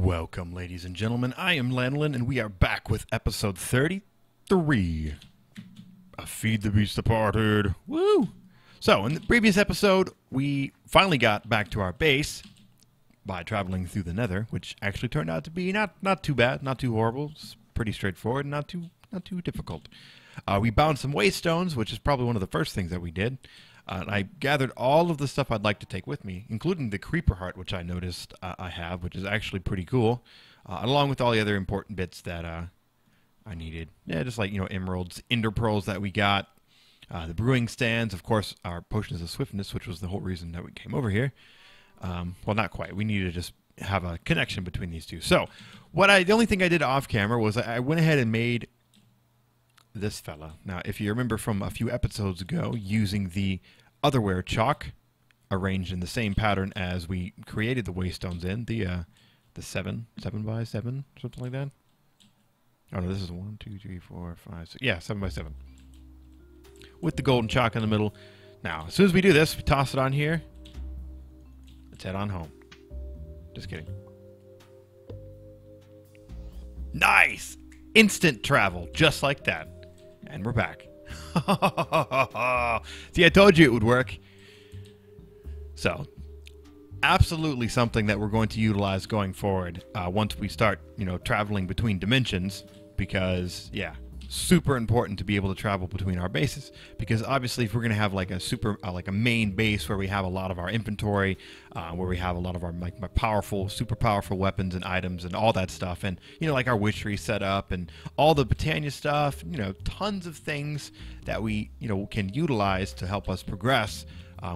Welcome, ladies and gentlemen. I am Lanolin, and we are back with episode 33 of Feed the Beast Departed. Woo! So, in the previous episode, we finally got back to our base by traveling through the Nether, which actually turned out to be not too bad, not too horrible. It's pretty straightforward, not too difficult. We bound some waystones, which is probably one of the first things that we did. I gathered all of the stuff I'd like to take with me, including the creeper heart, which I noticed I have, which is actually pretty cool, along with all the other important bits that I needed. Yeah, just like, emeralds, ender pearls that we got, the brewing stands, of course, our potions of swiftness, which was the whole reason that we came over here. Well, not quite. We needed to just have a connection between these two. So, the only thing I did off camera was I went ahead and made this fella. Now, if you remember from a few episodes ago, using the otherware chalk arranged in the same pattern as we created the waystones in, the 7 by 7, something like that. Oh no, this is 1, 2, 3, 4, 5, 6. Yeah, 7 by 7. With the golden chalk in the middle. Now, as soon as we do this, we toss it on here. Let's head on home. Just kidding. Nice! Instant travel, just like that. And we're back. See, I told you it would work. So, absolutely something that we're going to utilize going forward once we start, traveling between dimensions. Because, yeah, super important to be able to travel between our bases. Because obviously, if we're going to have like a a main base where we have a lot of our inventory, where we have a lot of our super powerful weapons and items and all that stuff, and like our witchery setup and all the Britannia stuff, tons of things that we can utilize to help us progress.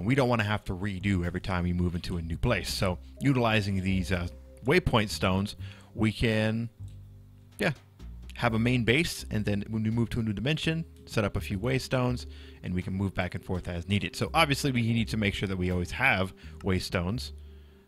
We don't want to have to redo every time we move into a new place. So utilizing these waypoint stones, we can, have a main base, and then when we move to a new dimension, set up a few waystones, and we can move back and forth as needed. So obviously we need to make sure that we always have waystones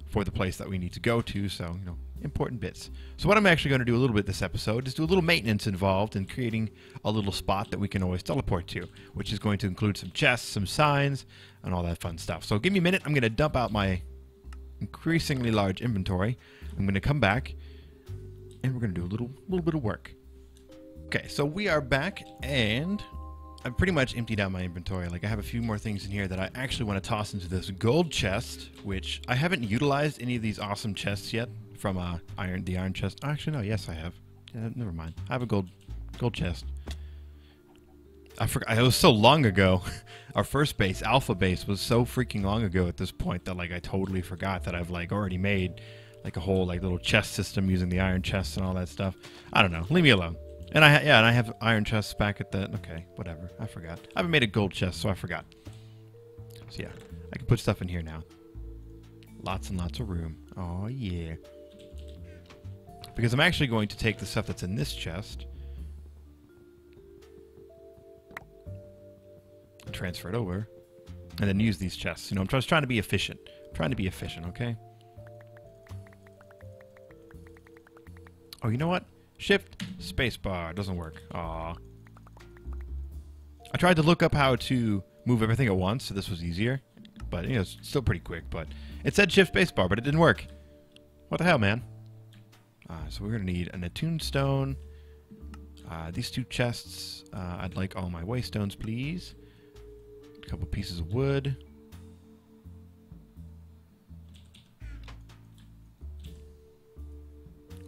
for the place that we need to go to, so, important bits. So what I'm actually going to do a little bit this episode is do a little maintenance involved in creating a little spot that we can always teleport to, which is going to include some chests, some signs, and all that fun stuff. So give me a minute. I'm going to dump out my increasingly large inventory. I'm going to come back, and we're going to do a little bit of work. Okay, so we are back, and I've pretty much emptied out my inventory. Like, I have a few more things in here that I actually want to toss into this gold chest, which I haven't utilized any of these awesome chests yet from the iron chest. Actually, no, yes, I have. Yeah, never mind. I have a gold chest. I forgot. It was so long ago. Our first base, Alpha base, was so freaking long ago at this point that I totally forgot that I've already made a whole little chest system using the iron chests and all that stuff. I don't know. Leave me alone. And I have iron chests back at the... Okay, whatever. I forgot. I haven't made a gold chest, so I forgot. So yeah, I can put stuff in here now. Lots and lots of room. Oh, yeah. Because I'm actually going to take the stuff that's in this chest and transfer it over, and then use these chests. I'm just trying to be efficient. I'm trying to be efficient, okay? Oh, you know what? Shift spacebar doesn't work. Aw. I tried to look up how to move everything at once, so this was easier. But it's still pretty quick. But it said shift spacebar, but it didn't work. What the hell, man? So we're gonna need an attuned stone. These two chests. I'd like all my waystones, please. A couple pieces of wood.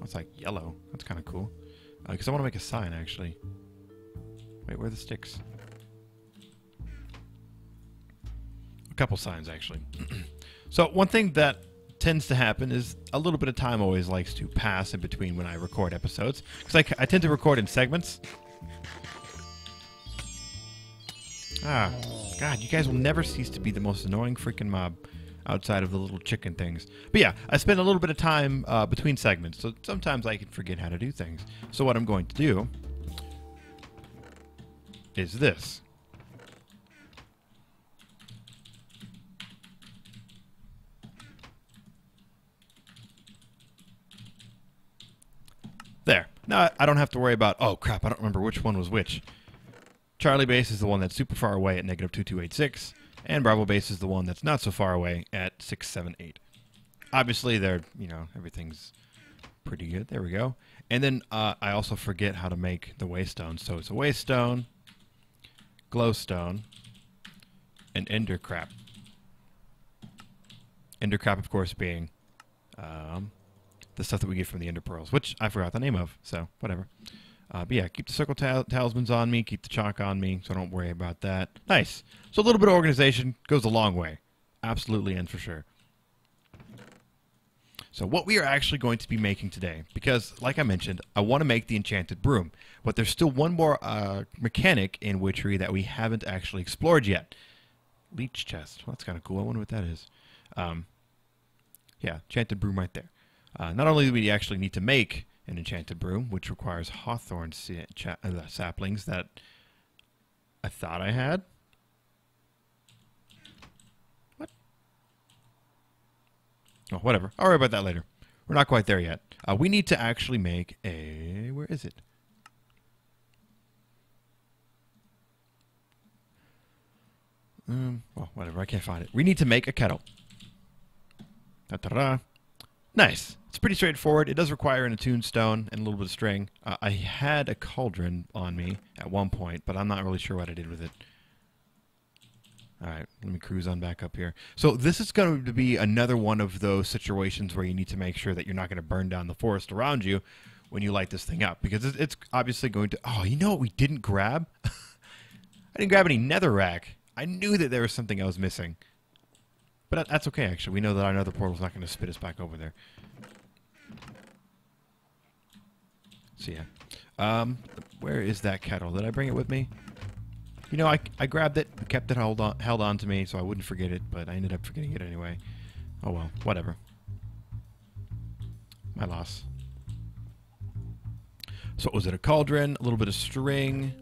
It's like yellow. That's kind of cool. Because I want to make a sign, actually. Wait, where are the sticks? A couple signs, actually. So one thing that tends to happen is a little bit of time always likes to pass in between when I record episodes. Because I tend to record in segments. God, you guys will never cease to be the most annoying freaking mob. Outside of the little chicken things. But yeah, I spend a little bit of time between segments, so sometimes I can forget how to do things. So what I'm going to do is this. There. Now I don't have to worry about, oh crap, I don't remember which one was which. Charlie base is the one that's super far away at -2286. And Bravo base is the one that's not so far away at 678. Obviously, they're, everything's Pretty good. There we go. And then I also forget how to make the waystone. So it's a waystone, glowstone, and endercrap. Endercrap, of course, being the stuff that we get from the ender pearls, which I forgot the name of, so whatever. But yeah, keep the circle talismans on me, keep the chalk on me, so don't worry about that. Nice. So a little bit of organization goes a long way. Absolutely and for sure. So what we are actually going to be making today, because like I mentioned, I want to make the enchanted broom, but there's still one more mechanic in witchery that we haven't actually explored yet. Leech chest. Well, that's kind of cool. I wonder what that is. Yeah, enchanted broom right there. Not only do we actually need to make an enchanted broom, which requires hawthorn saplings that I thought I had. What? Oh, whatever. I'll worry about that later. We're not quite there yet. We need to actually make a... Where is it? Well, whatever. I can't find it. We need to make a kettle. Ta-da-da. Nice. It's pretty straightforward. It does require an attuned stone and a little bit of string. I had a cauldron on me at one point, but I'm not really sure what I did with it. Alright, let me cruise on back up here. So this is going to be another one of those situations where you need to make sure that you're not going to burn down the forest around you when you light this thing up. Because it's obviously going to... Oh, you know what we didn't grab? I didn't grab any netherrack. I knew that there was something I was missing. But that's okay, actually. We know that our nether portal's not going to spit us back over there. So, yeah. Where is that kettle? Did I bring it with me? You know, I grabbed it, kept it held on to me so I wouldn't forget it, but I ended up forgetting it anyway. Oh, well. Whatever. My loss. So, was it a cauldron? A little bit of string?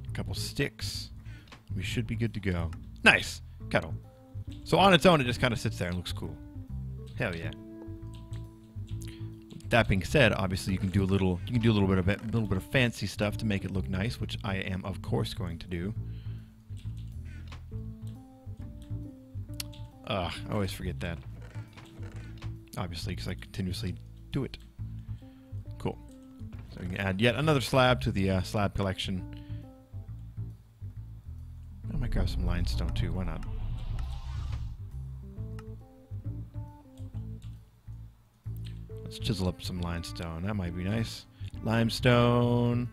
A couple sticks? We should be good to go. Nice! Kettle. So on its own, it just kind of sits there and looks cool. Hell yeah. That being said, obviously you can do a little bit of fancy stuff to make it look nice, which I am of course going to do. I always forget that. Obviously, because I continuously do it. Cool. So we can add yet another slab to the slab collection. I might grab some limestone too, why not? Let's chisel up some limestone, that might be nice. Limestone.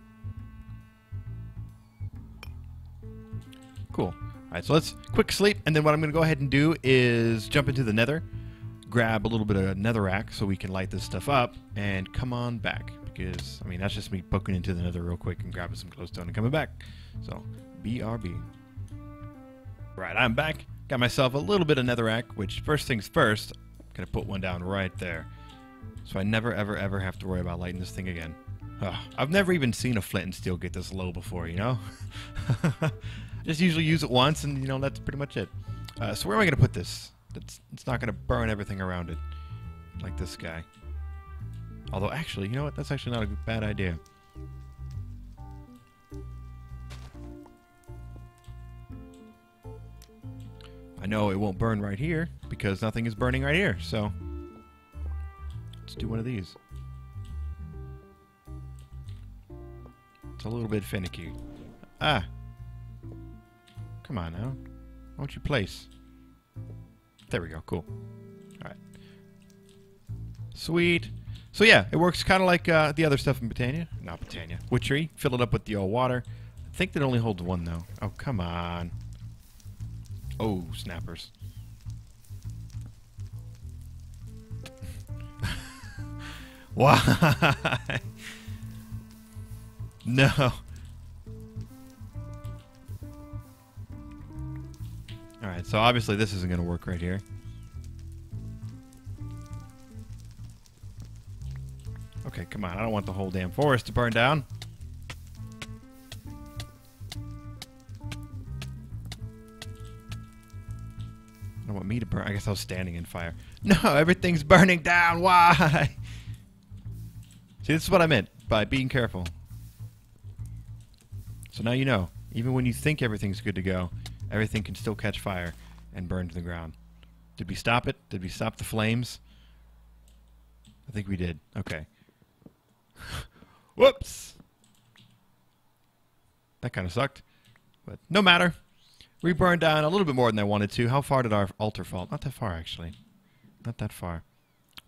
Cool. Alright, so let's quick sleep, and then what I'm going to go ahead and do is jump into the nether, grab a little bit of netherrack so we can light this stuff up, and come on back. Because, I mean, that's just me poking into the nether real quick and grabbing some glowstone and coming back. So, BRB. Right, I'm back. Got myself a little bit of netherrack, which first things first, I'm going to put one down right there. So I never, ever, ever have to worry about lighting this thing again. I've never even seen a flint and steel get this low before, you know? Just usually use it once, and, you know, that's pretty much it. So where am I going to put this? It's not going to burn everything around it, like this guy. Although, actually, you know what? That's actually not a bad idea. I know it won't burn right here because nothing is burning right here, so let's do one of these. It's a little bit finicky. Ah! Come on now. Why don't you place? There we go, cool. Alright. Sweet. So yeah, it works kind of like the other stuff in Botania. Not Botania. Witchery. Fill it up with the old water. I think that only holds one though. Oh, come on. Oh, snappers. Why? No. Alright, so obviously this isn't going to work right here. Okay, come on. I don't want the whole damn forest to burn down. I don't want me to burn. I guess I was standing in fire. No, everything's burning down. Why? See, this is what I meant by being careful. So now you know. Even when you think everything's good to go, everything can still catch fire and burn to the ground. Did we stop it? Did we stop the flames? I think we did. Okay. Whoops! That kind of sucked. But no matter. We burned down a little bit more than I wanted to. How far did our altar fall? Not that far, actually. Not that far.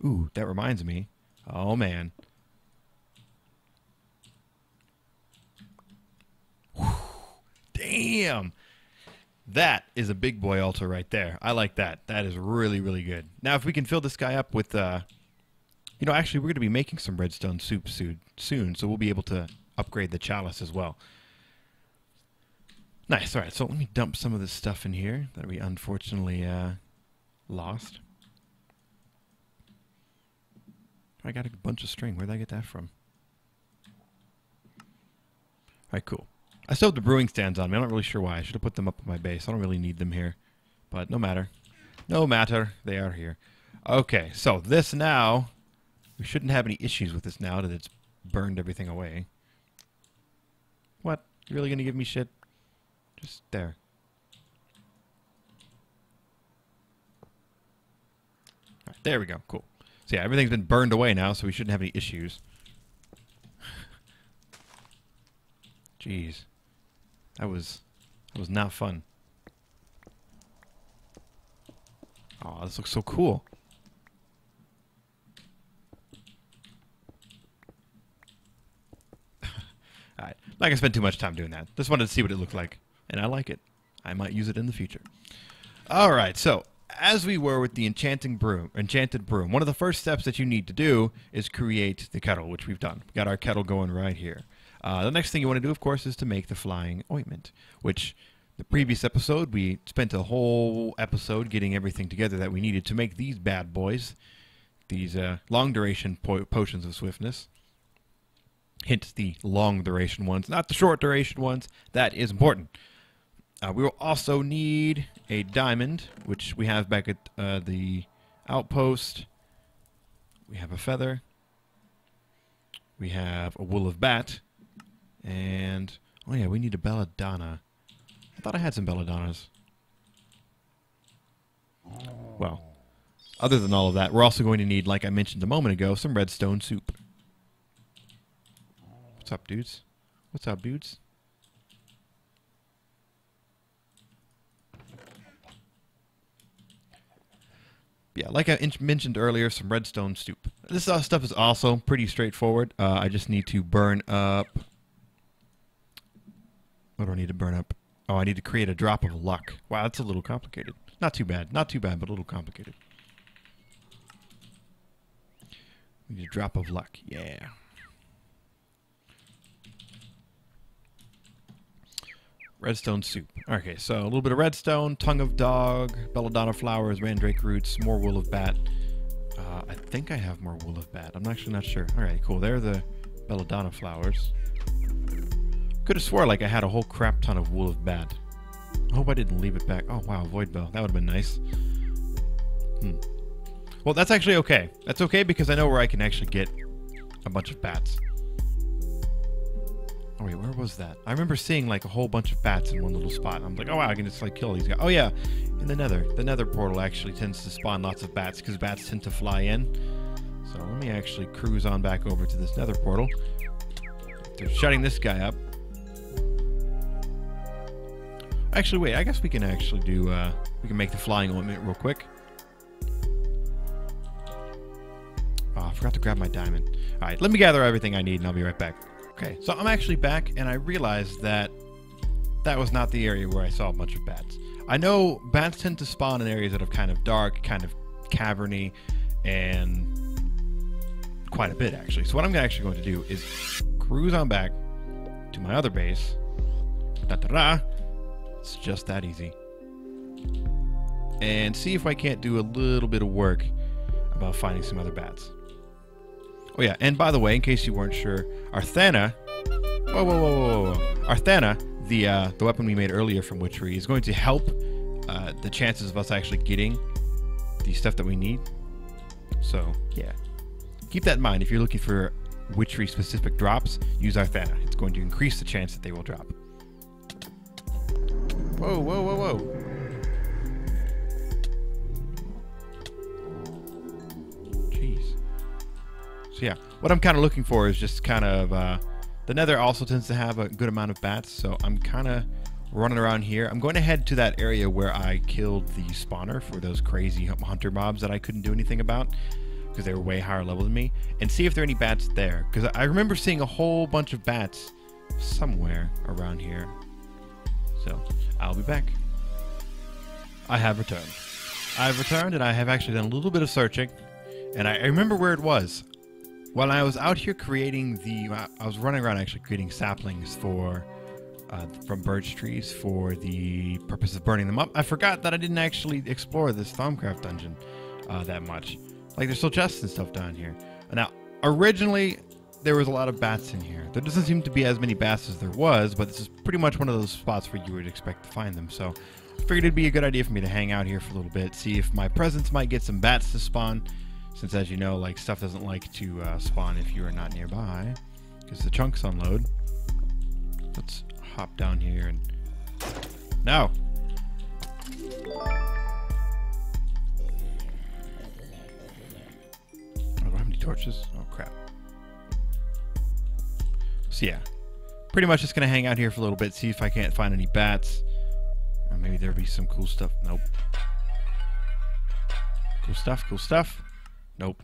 Ooh, that reminds me. Oh, man. Whew. Damn! That is a big boy altar right there. I like that. That is really, really good. Now, if we can fill this guy up with, you know, actually, we're going to be making some redstone soup soon, so we'll be able to upgrade the chalice as well. Nice. All right, so let me dump some of this stuff in here that we unfortunately lost. I got a bunch of string. Where'd I get that from? All right, cool. I still have the brewing stands on me. I'm not really sure why. I should have put them up on my base. I don't really need them here. But no matter. No matter. They are here. Okay, so this now... We shouldn't have any issues with this now that it's burned everything away. What? You really going to give me shit? Just there. All right, there we go. Cool. So yeah, everything's been burned away now, so we shouldn't have any issues. Jeez. That was not fun. Oh, this looks so cool. Alright, not gonna spend too much time doing that. Just wanted to see what it looked like. And I like it. I might use it in the future. Alright, so as we were with the enchanted broom, one of the first steps that you need to do is create the kettle, which we've done. We've got our kettle going right here. The next thing you want to do, of course, is to make the flying ointment, which the previous episode, we spent a whole episode getting everything together that we needed to make these bad boys, these long-duration potions of swiftness. Hint, the long-duration ones, not the short-duration ones. That is important. We will also need a diamond, which we have back at the outpost. We have a feather. We have a wool of bat. And, oh yeah, we need a belladonna. I thought I had some belladonnas. Well, other than all of that, we're also going to need, like I mentioned a moment ago, some redstone soup. What's up, dudes? What's up, dudes? Yeah, like I mentioned earlier, some redstone soup. This stuff is also pretty straightforward. I just need to burn up... What do I need to burn up? Oh, I need to create a drop of luck. Wow, that's a little complicated. Not too bad. Not too bad, but a little complicated. We need a drop of luck. Yeah. Redstone soup. Okay, so a little bit of redstone, tongue of dog, belladonna flowers, mandrake roots, more wool of bat. I think I have more wool of bat. I'm actually not sure. All right, cool. There are the belladonna flowers. Could have swore like I had a whole crap ton of wool of bat. I hope I didn't leave it back. Oh, wow, void bow. That would have been nice. Well, that's actually okay. That's okay because I know where I can actually get a bunch of bats. Oh, wait, where was that? I remember seeing like a whole bunch of bats in one little spot. I'm like, oh, wow, I can just like kill these guys. Oh, yeah, in the nether. The nether portal actually tends to spawn lots of bats because bats tend to fly in. So let me actually cruise on back over to this nether portal. They're shutting this guy up. Actually, wait, I guess we can actually do, we can make the flying ointment real quick. Oh, I forgot to grab my diamond. All right, let me gather everything I need and I'll be right back. Okay, so I'm actually back and I realized that that was not the area where I saw a bunch of bats. I know bats tend to spawn in areas that are kind of dark, kind of caverny, and quite a bit actually. So what I'm actually going to do is cruise on back to my other base. Da-da-da. It's just that easy. And see if I can't do a little bit of work about finding some other bats. Oh yeah, and by the way, in case you weren't sure, Arthana... Whoa. Arthana, the weapon we made earlier from Witchery, is going to help the chances of us actually getting the stuff that we need. So, yeah. Keep that in mind. If you're looking for Witchery-specific drops, use Arthana. It's going to increase the chance that they will drop. Whoa. Jeez. So yeah, what I'm kind of looking for is just kind of the Nether also tends to have a good amount of bats, so I'm kind of running around here. I'm going to head to that area where I killed the spawner for those crazy hunter mobs that I couldn't do anything about because they were way higher level than me, and see if there are any bats there, because I remember seeing a whole bunch of bats somewhere around here. So I'll be back. I have returned. I've returned, and I have actually done a little bit of searching, and I remember where it was. While I was out here creating I was running around actually creating saplings for from birch trees for the purpose of burning them up. I forgot that I didn't actually explore this Thaumcraft dungeon that much. Like, there's still chests and stuff down here. Now, originally, there was a lot of bats in here. There doesn't seem to be as many bats as there was, but this is pretty much one of those spots where you would expect to find them. So I figured it'd be a good idea for me to hang out here for a little bit, see if my presence might get some bats to spawn. Since, as you know, like, stuff doesn't like to spawn if you are not nearby, because the chunks unload. Let's hop down here and... No! Oh, do I have any torches? Oh, crap. So, yeah. Pretty much just going to hang out here for a little bit, see if I can't find any bats. Or maybe there'll be some cool stuff. Nope. Cool stuff, cool stuff. Nope.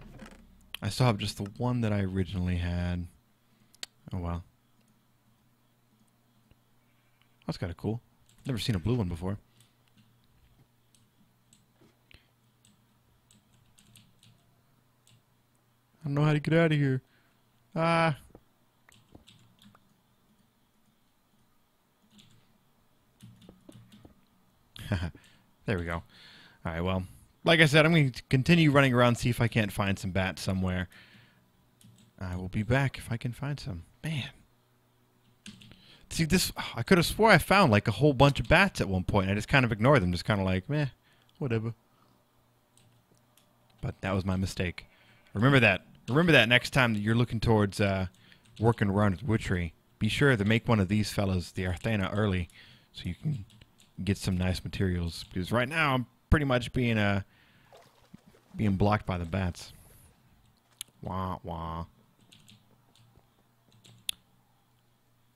I still have just the one that I originally had. Oh, well. That's kind of cool. Never seen a blue one before. I don't know how to get out of here. Ah. There we go. Alright, well. Like I said, I'm going to continue running around, see if I can't find some bats somewhere. I will be back if I can find some. Man. See, this, I could have swore I found like a whole bunch of bats at one point. I just kind of ignored them, just kind of like, meh, whatever. But that was my mistake. Remember that. Remember that next time that you're looking towards working around with Witchery. Be sure to make one of these fellas, the Arthana, early, so you can get some nice materials. Because right now I'm pretty much being blocked by the bats. Wah wah.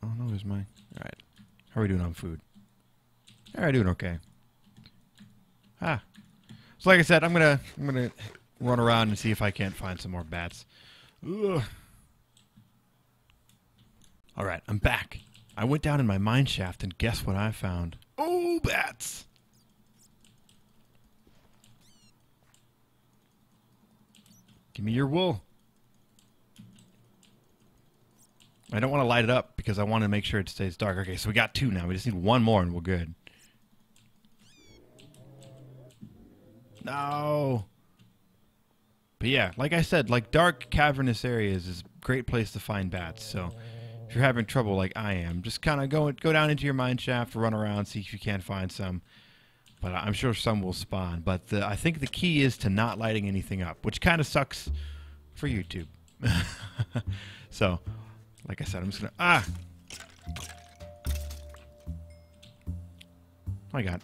Oh no, there's mine. Alright. How are we doing on food? Alright, doing okay. Ah. So like I said, I'm gonna run around and see if I can't find some more bats. Ugh. Alright, I'm back. I went down in my mine shaft and guess what I found? Oh, bats! Give me your wool. I don't want to light it up because I want to make sure it stays dark. Okay, so we got two now. We just need one more and we're good. No. But yeah, like I said, like dark cavernous areas is a great place to find bats. So if you're having trouble like I am, just kind of go down into your mine shaft, run around, see if you can't find some. But I'm sure some will spawn. But I think the key is to not lighting anything up, which kind of sucks for YouTube. So, like I said, I'm just going to... Ah! My God.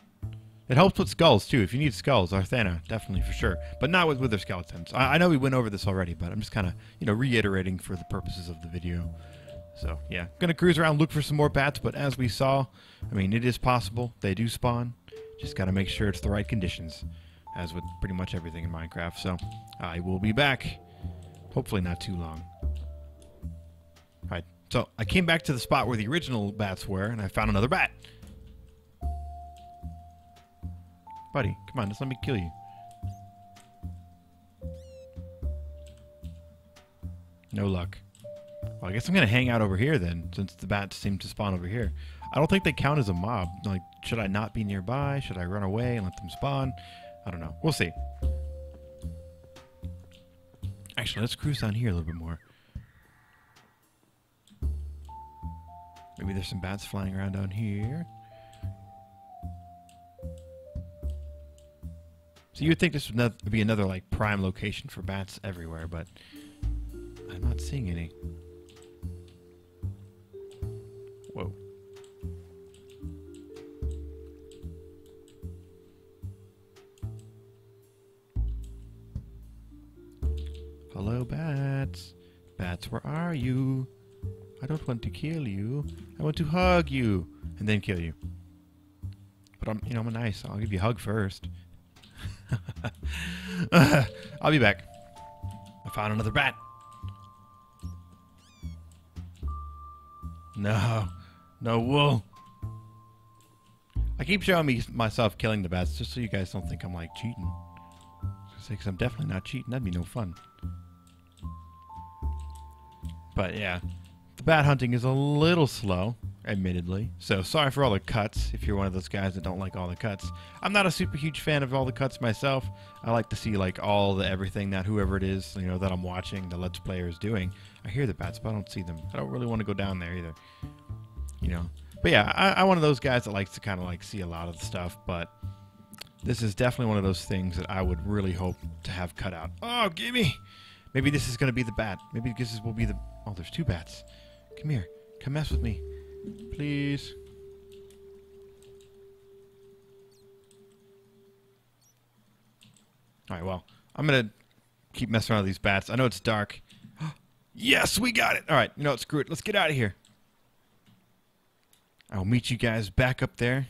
It helps with skulls, too. If you need skulls, Arthana, definitely, for sure. But not with wither skeletons. I know we went over this already, but I'm just kind of, you know, reiterating for the purposes of the video. So, yeah. Gonna cruise around, look for some more bats, but as we saw, I mean, it is possible. They do spawn. Just gotta make sure it's the right conditions, as with pretty much everything in Minecraft. So, I will be back. Hopefully not too long. Alright, so I came back to the spot where the original bats were, and I found another bat. Buddy, come on, just let me kill you. No luck. Well, I guess I'm going to hang out over here then, since the bats seem to spawn over here. I don't think they count as a mob. Like, should I not be nearby? Should I run away and let them spawn? I don't know. We'll see. Actually, let's cruise down here a little bit more. Maybe there's some bats flying around down here. So you would think this would be another like prime location for bats everywhere, but I'm not seeing any. Whoa. Hello, bats. Bats, where are you? I don't want to kill you. I want to hug you and then kill you. But I'm nice. I'll give you a hug first. I'll be back. I found another bat. No. No wool. I keep showing myself killing the bats just so you guys don't think I'm like cheating. Because I'm definitely not cheating. That'd be no fun. But yeah, the bat hunting is a little slow, admittedly. So sorry for all the cuts if you're one of those guys that don't like all the cuts. I'm not a super huge fan of all the cuts myself. I like to see like all the everything that whoever it is, that I'm watching, the Let's Player is doing. I hear the bats, but I don't see them. I don't really want to go down there either. But yeah, I'm one of those guys that likes to kind of like see a lot of the stuff, but this is definitely one of those things that I would really hope to have cut out. Oh, gimme! Maybe this is going to be the bat. Maybe this will be the... Oh, there's two bats. Come here. Come mess with me. Please. Alright, well, I'm going to keep messing around with these bats. I know it's dark. Yes, we got it! Alright, screw it. Let's get out of here. I'll meet you guys back up there.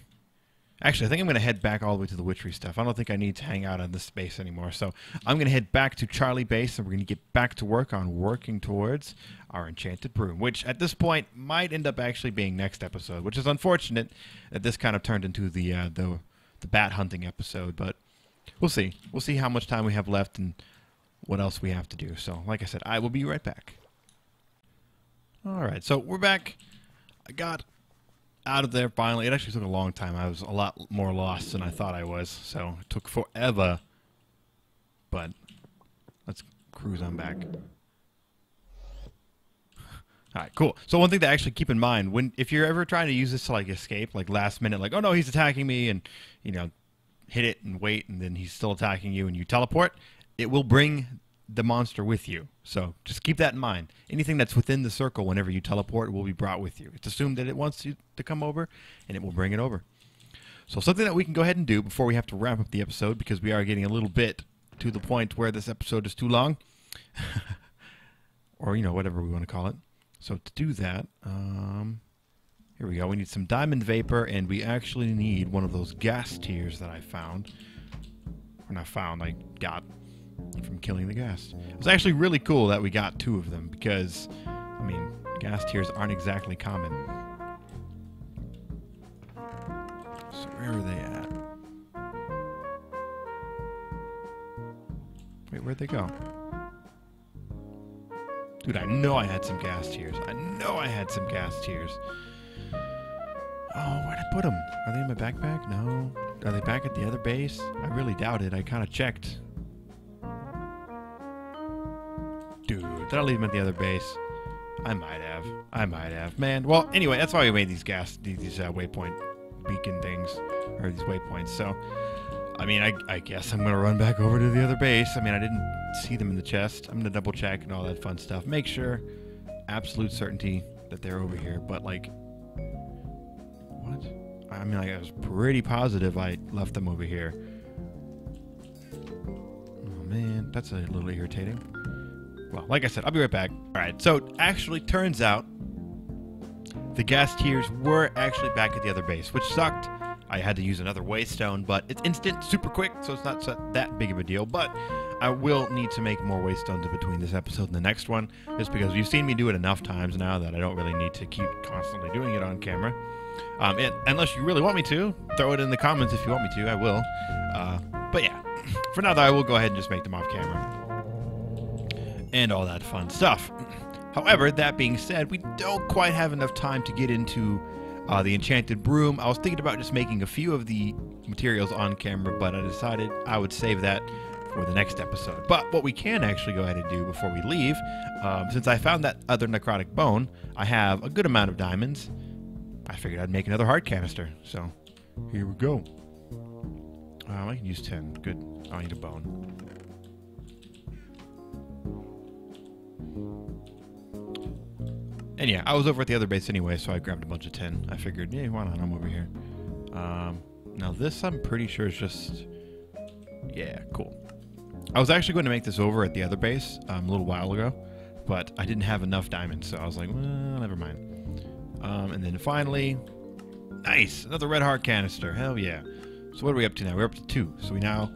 Actually, I think I'm going to head back all the way to the witchery stuff. I don't think I need to hang out on this base anymore. So I'm going to head back to Charlie Base, and we're going to get back to work on working towards our enchanted broom, which at this point might end up actually being next episode, which is unfortunate that this kind of turned into the bat hunting episode. But we'll see. We'll see how much time we have left and what else we have to do. So like I said, I will be right back. All right, so we're back. I got out of there finally. It actually took a long time. I was a lot more lost than I thought I was, so it took forever. But let's cruise on back. Alright, cool. So one thing to actually keep in mind, if you're ever trying to use this to like escape, like last minute, like, oh no, he's attacking me, and hit it and wait, and then he's still attacking you, and you teleport, it will bring the monster with you. So just keep that in mind. Anything that's within the circle whenever you teleport will be brought with you. It's assumed that it wants you to come over, and it will bring it over. So something that we can go ahead and do before we have to wrap up the episode, because we are getting a little bit to the point where this episode is too long. Or, whatever we want to call it. So to do that, here we go. We need some diamond vapor, and we actually need one of those gas tiers that I found. Or not found, I got from killing the ghast. It was actually really cool that we got 2 of them because, ghast tiers aren't exactly common. So where are they at? Wait, where'd they go? Dude, I know I had some ghast tiers. I know I had some ghast tiers. Oh, where'd I put them? Are they in my backpack? No. Are they back at the other base? I really doubt it. I kind of checked. Dude, did I leave them at the other base? I might have. I might have. Man, well, anyway, that's why we made these waypoint beacon things, or these waypoints. So, I guess I'm going to run back over to the other base. I didn't see them in the chest. I'm going to double check and all that fun stuff. Make sure, absolute certainty that they're over here. But, like, what? I was pretty positive I left them over here. Oh, man, that's a little irritating. Well, like I said, I'll be right back. Alright, so actually turns out the gas tiers were actually back at the other base, which sucked. I had to use another waystone, but it's instant, super quick, so it's not that big of a deal. But I will need to make more waystones in between this episode and the next one, just because you've seen me do it enough times now that I don't really need to keep constantly doing it on camera. Unless you really want me to, throw it in the comments if you want me to, I will. But yeah, for now though, I will go ahead and just make them off camera. And all that fun stuff. However, that being said, we don't quite have enough time to get into the enchanted broom. I was thinking about just making a few of the materials on camera, but I decided I would save that for the next episode. But what we can actually go ahead and do before we leave, since I found that other necrotic bone, I have a good amount of diamonds. I figured I'd make another heart canister. So here we go. I can use 10. Good. I need a bone. And yeah, I was over at the other base anyway, so I grabbed a bunch of 10. I figured, yeah, why not? I'm over here. Now this, I'm pretty sure is just... Yeah, cool. I was actually going to make this over at the other base a little while ago, but I didn't have enough diamonds, so I was like, well, never mind. And then finally, nice, another red heart canister. Hell yeah. So what are we up to now? We're up to 2. So we now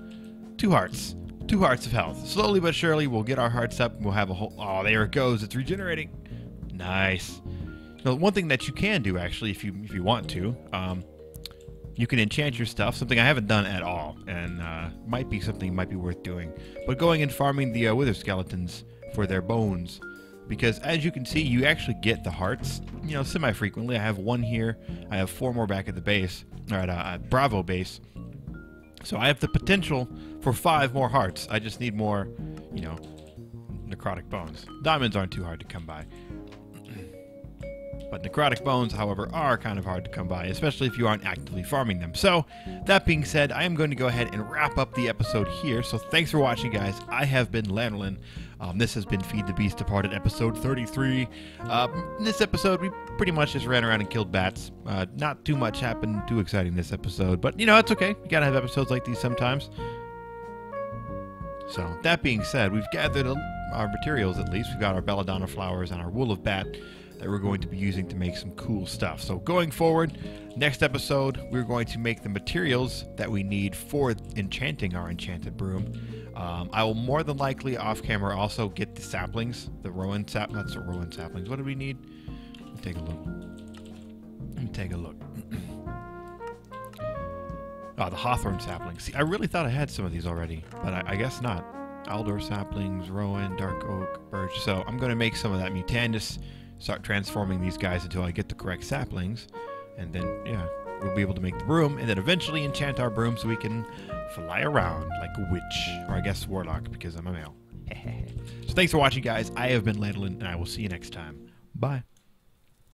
2 hearts. 2 hearts of health. Slowly but surely, we'll get our hearts up and we'll have a whole... Oh, there it goes. It's regenerating. Nice. Now, one thing that you can do, actually, if you want to, you can enchant your stuff. Something I haven't done at all, and might be something might be worth doing. But going and farming the wither skeletons for their bones, because as you can see, you actually get the hearts, you know, semi-frequently. I have 1 here. I have 4 more back at the base, or at Bravo base. So I have the potential for 5 more hearts. I just need more, you know, necrotic bones. Diamonds aren't too hard to come by. But necrotic bones, however, are kind of hard to come by, especially if you aren't actively farming them. So, that being said, I am going to go ahead and wrap up the episode here. So thanks for watching, guys. I have been Lanolin. This has been Feed the Beast Departed episode 33. In this episode, we pretty much just ran around and killed bats. Not too much happened too exciting this episode, but you know, it's okay. You gotta have episodes like these sometimes. So, that being said, we've gathered our materials at least. We've got our belladonna flowers and our wool of bat that we're going to be using to make some cool stuff. So going forward, next episode, we're going to make the materials that we need for enchanting our enchanted broom. I will more than likely off camera also get the saplings, the rowan not the rowan saplings. What do we need? Let me take a look. Let me take a look. Oh, the hawthorn saplings. See, I really thought I had some of these already, but I guess not. Aldor saplings, rowan, dark oak, birch. So I'm going to make some of that mutandis, start transforming these guys until I get the correct saplings, and then, yeah, we'll be able to make the broom, and then eventually enchant our broom so we can fly around like a witch, or I guess warlock, because I'm a male. So thanks for watching, guys. I have been Lanolin, and I will see you next time. Bye.